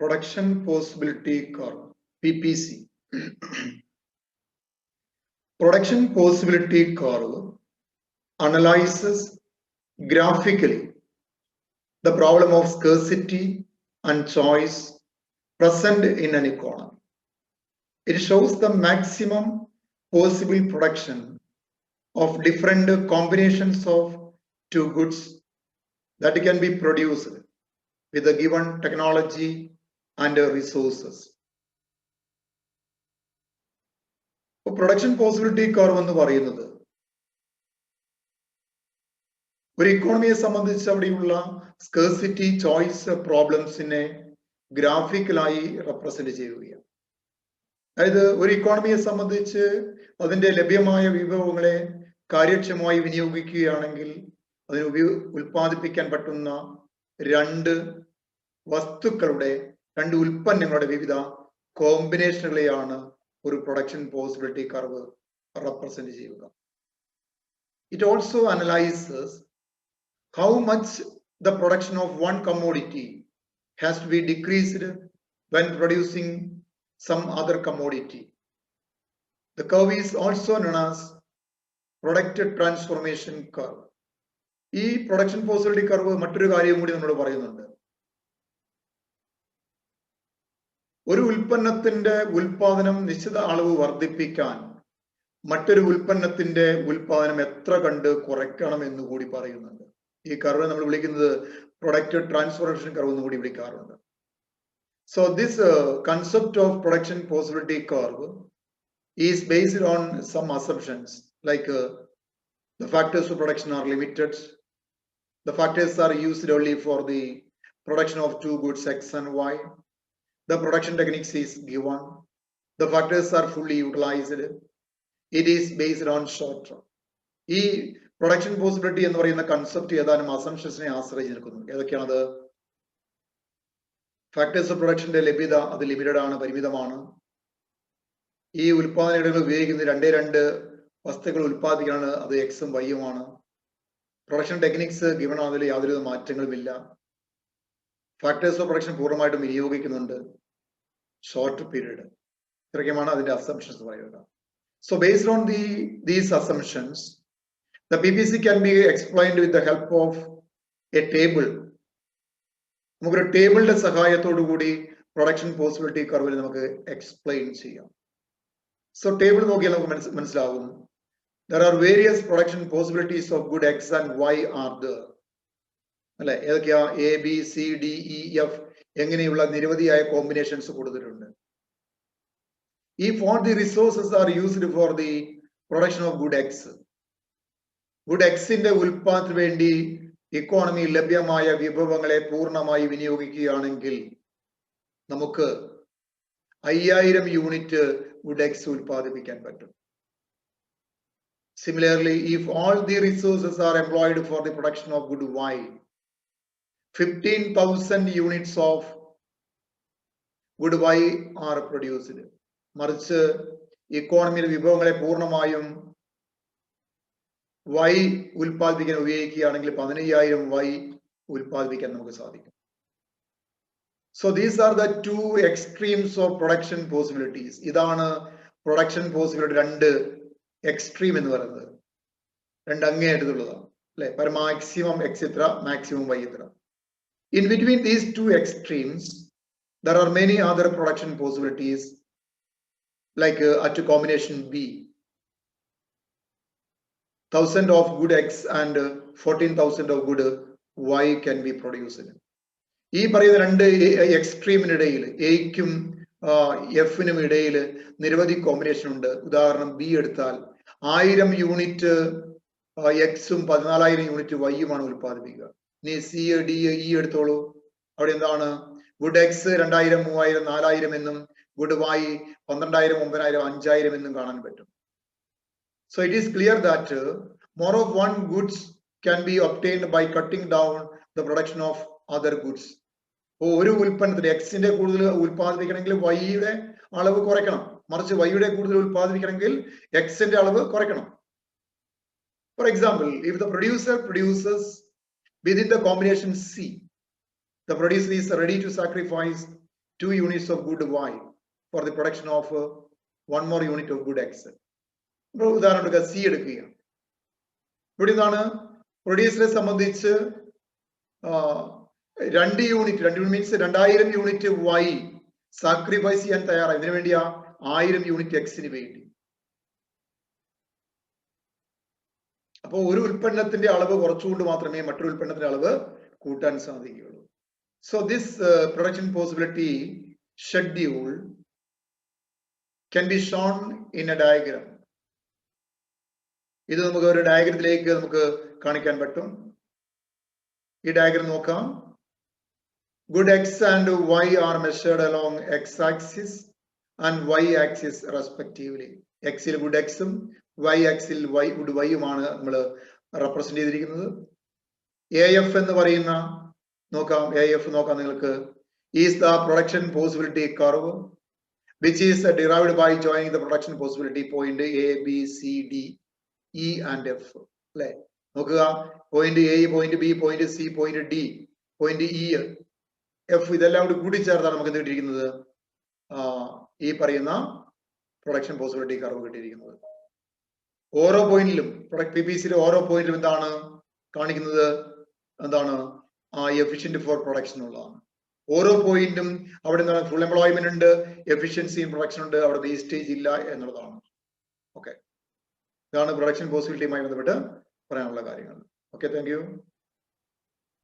Production Possibility Curve, PPC. Production Possibility Curve analyzes graphically the problem of scarcity and choice present in an economy. It shows the maximum possible production of different combinations of two goods that can be produced with a given technology and resources. Production possibility curve എന്ന് പറയുന്നത് ഒരു ഇക്കോണമിയെ സംബന്ധിച്ച് അവിടെയുള്ള scarcity choice പ്രോബ്ലംസിനെ ഗ്രാഫിക്കലായി represent ചെയ്യുകയാണ്. അതായത് ഒരു ഇക്കോണമിയെ സംബന്ധിച്ച് അതിന്റെ ലഭ്യമായ വിഭവങ്ങളെ കാര്യക്ഷമമായി വിനിയോഗിക്കുകയാണെങ്കിൽ അതിന് ഉൽപ്പാദിപ്പിക്കാൻ പറ്റുന്ന രണ്ട് വസ്തുക്കളുടെ രണ്ട് ഉൽപ്പന്നങ്ങളുടെ വിവിധ കോമ്പിനേഷനുകളെയാണ് ഒരു പ്രൊഡക്ഷൻ പോസിബിലിറ്റി കർവ് റെപ്രസെന്റ് ചെയ്യുക. It also analyzes how much the production of one commodity has to be decreased when producing some other commodity. The curve is also known as product transformation curve. ഈ production possibility curve മറ്റൊരു കാര്യം കൂടി നമ്മൾ പറയുന്നുണ്ട്. ഒരു ഉൽപ്പന്നത്തിന്റെ ഉൽപാദനം നിശ്ചിത അളവ് വർദ്ധിപ്പിക്കാൻ മറ്റൊരു ഉൽപ്പന്നത്തിന്റെ ഉൽപാദനം എത്ര കണ്ട് കുറയ്ക്കണം എന്ന് കൂടി പറയുന്നുണ്ട്. ഈ കർവ് നമ്മൾ വിളിക്കുന്നത് പ്രൊഡക്റ്റ് ട്രാൻസ്ഫോർമേഷൻ കർവ് എന്ന് കൂടി വിളിക്കാറുണ്ട്. So this concept of production possibility curve is based on some assumptions like the factors of production are limited. The factors are used only for the production of two goods X and Y. The production techniques is given. The factors are fully utilized. It is based on short term. ഈ production possibility എന്ന് പറയുന്ന concept ഏതാനും അസംഷൻസിനെ ആശ്രയിച്ച് നിൽക്കുന്നു. ഏതൊക്കെയാണത്? Factors of പ്രൊഡക്ഷന്റെ ലഭ്യത അത് limited ആണ്, പരിമിതമാണ്. ഈ ഉൽപാദന ഇടങ്ങൾ ഉപയോഗിക്കുന്ന രണ്ട് വസ്തുക്കൾ ഉൽപ്പാദിക്കാണ്, അത് എക്സും വൈയുമാണ്. പ്രൊഡക്ഷൻ ടെക്നിക്സ് ഗിവൺ അതിൽ യാതൊരു മാറ്റങ്ങളുമില്ല. ഫാക്ടേഴ്സ് ഓഫ് പ്രൊഡക്ഷൻ പൂർണ്ണമായിട്ടും വിനിയോഗിക്കുന്നുണ്ട്, ഷോർട്ട് പീരീഡ്. ഇത്രയ്ക്കുമാണ് അതിന്റെ അസംഷൻസ് പറയുക. So based on these assumptions, the PPC can be explained with the help of a table. നമുക്കൊരു ടേബിളിന്റെ സഹായത്തോടു കൂടി പ്രൊഡക്ഷൻ പോസിബിലിറ്റി കർവിൽ നമുക്ക് എക്സ്പ്ലെയിൻ ചെയ്യാം. സോ ടേബിൾ നോക്കിയാൽ നമുക്ക് മനസ്സിലാവും. There are various production possibilities of good X and Y are there. അല്ലെ, ഏതൊക്കെയാ? A, B, C, D, E, F എങ്ങനെയുള്ള നിരവധിയായ കോമ്പിനേഷൻസ് കൊടുത്തിട്ടുണ്ട്. If all the resources are used for the production of good X, good Xന്റെ ഉൽപ്പാദനത്തിന് വേണ്ടി economy ലഭ്യമായ വിഭവങ്ങളെ പൂർണ്ണമായി വിനിയോഗിക്കുകയാണെങ്കിൽ നമുക്ക് 5000 യൂണിറ്റ് ഗുഡ് X ഉൽപ്പാദിപ്പിക്കാൻ പറ്റും. Similarly, if all the resources are employed for the production of good Y, 15,000 units of good Y are produced. മറിച്ച് ഇക്കോണമിയിലെ വിഭവങ്ങളെ പൂർണ്ണമായും Y ഉൽപ്പാദിപ്പിക്കാൻ ഉപയോഗിക്കുകയാണെങ്കിൽ 15,000 Y ഉൽപ്പാദിപ്പിക്കാൻ നമുക്ക് സാധിക്കും. So these are the two extremes of production possibilities. ഇതാണ് പ്രൊഡക്ഷൻ പോസിബിലിറ്റി രണ്ട് എക്സ്ട്രീം എന്ന് പറയുന്നത്. രണ്ട് അങ്ങേയറ്റത്തുള്ളതാണ് അല്ലെ. മാക്സിമം എക്സ് ഇത്ര, മാക്സിമം വൈ ഇത്ര. In between these two extremes, there are many other production possibilities like at combination B. 1000 of good X and 14,000 of good Y can be produced. ഈ പറയുന്ന രണ്ട് എക്സ്ട്രീമിനിടയിൽ എയ്ക്കും എഫിനും ഇടയിൽ നിരവധി കോമ്പിനേഷൻ ഉണ്ട്. ഉദാഹരണം ബി എടുത്താൽ 1000 യൂണിറ്റ് എക്സും 14,000 യൂണിറ്റ് വൈയുമാണ് ഉൽപ്പാദിപ്പിക്കുക. ഇനി സി, ഡി, ഇ എടുത്തോളൂ. അവിടെ എന്താണ്? ഗുഡ് എക്സ് 2000, 3000, 4000 എന്നും ഗുഡ് വൈ 12,000, 9,000, 5,000 എന്നും കാണാൻ പറ്റും. So it is clear that more of one goods can be obtained by cutting down the production of other goods. ഒരു ഉൽപ്പന്നത്തിന് എക്സിന്റെ കൂടുതൽ ഉൽപ്പാദിപ്പിക്കണമെങ്കിൽ വൈയുടെ അളവ് കുറയ്ക്കണം, മറിച്ച് വൈയുടെ കൂടുതൽ ഉൽപ്പാദിപ്പിക്കണമെങ്കിൽ എക്സിന്റെ അളവ് കുറയ്ക്കണം. For example, if the producer produces within the combination C, the producer is ready to sacrifice 2 units of good Y for the production of 1 more unit of good X. ഇപ്പോൾ ഉദാഹരണം എടുക്കുക, സി എടുക്കുക. ഇവിടെ നിന്നാണ് പ്രൊഡ്യൂസറെ സംബന്ധിച്ച് 2 unit means 2000 unit Y sacrifice ചെയ്യാൻ തയ്യാറായി. ഇതിനു വേണ്ടിയാ 1000 യൂണിറ്റ് എക്സിന് വേണ്ടി. അപ്പോൾ ഒരു ഉൽപ്പന്നത്തിന്റെ അളവ് കുറച്ചുകൊണ്ട് മാത്രമേ മറ്റൊരു ഉൽപ്പന്നത്തിന്റെ അളവ് കൂട്ടാൻ സാധിക്കുകയുള്ളൂ. So this production possibility schedule can be shown in a diagram. ഇത് നമുക്ക് ഒരു ഡയഗ്രത്തിലേക്ക് നമുക്ക് കാണിക്കാൻ പറ്റും. ഈ ഡയഗ്രം നോക്കാം. Good X and Y are measured along X axis and Y axis respectively. X ൽ good X ഉം Y axis ൽ good Y ഉമാണ് നമ്മൾ റെപ്രസെന്റ് ചെയ്തിരിക്കുന്നത്. AF എന്ന് പറയുന്ന നോക്കാം, AF നോക്കാം നിങ്ങൾക്ക്. Is the production possibility curve which is derived by joining the production possibility point A, B, C, D, E and F. അല്ലെ, നോക്കുക. Point A, point B, point C, point D, point E, F, ഇതെല്ലാം കൂടി കൂടിച്ചേർത്താണ് നമുക്ക് കിട്ടിയിരിക്കുന്നത് ഈ പറയുന്ന production possibility curve കിട്ടിയിരിക്കുന്നത്. ഓരോ പോയിന്റിലും PPCയിലെ ഓരോ പോയിന്റിലും എന്താണ് കാണിക്കുന്നത്, എന്താണ് എഫിഷ്യന്റ് ഫോർ പ്രൊഡക്ഷൻ ഉള്ളതാണ്. ഓരോ പോയിന്റും അവിടെ എന്താണ് ഫുൾ എംപ്ലോയ്മെന്റ് ഉണ്ട്, എഫിഷ്യൻസി ഇൻ പ്രൊഡക്ഷൻ ഉണ്ട്, അവിടെ വേസ്റ്റേജ് ഇല്ല എന്നുള്ളതാണ്. ഓക്കെ, ഇതാണ് പ്രൊഡക്ഷൻ പോസിബിലിറ്റിയുമായി ബന്ധപ്പെട്ട് പറയാനുള്ള കാര്യങ്ങൾ. Okay, thank you.